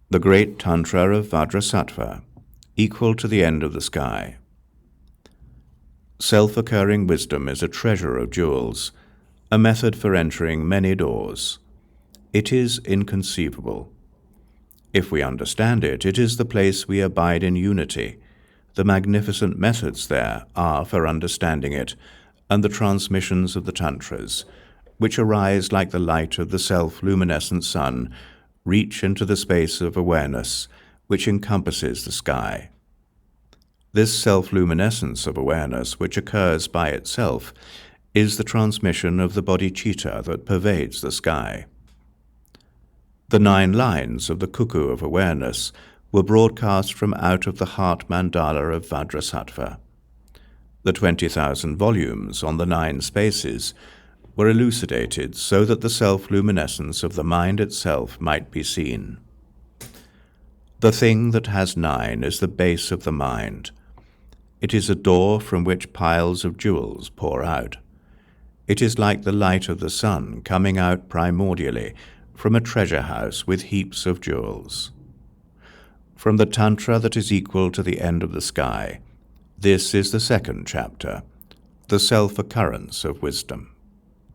The Great Tantra of Vajrasattva, equal to the end of the sky. Self-occurring wisdom is a treasure of jewels, a method for entering many doors. It is inconceivable. If we understand it, it is the place we abide in unity. The magnificent methods there are for understanding it, and the transmissions of the Tantras, which arise like the light of the self-luminescent sun, reach into the space of awareness, which encompasses the sky. This self-luminescence of awareness, which occurs by itself, is the transmission of the bodhicitta that pervades the sky. The 9 lines of the cuckoo of awareness were broadcast from out of the heart mandala of Vajrasattva. The 20,000 volumes on the 9 spaces were elucidated so that the self-luminescence of the mind itself might be seen. The thing that has 9 is the base of the mind. It is a door from which piles of jewels pour out. It is like the light of the sun coming out primordially from a treasure house with heaps of jewels. From the Tantra that is equal to the end of the sky, this is the 2nd chapter, the self-occurrence of wisdom.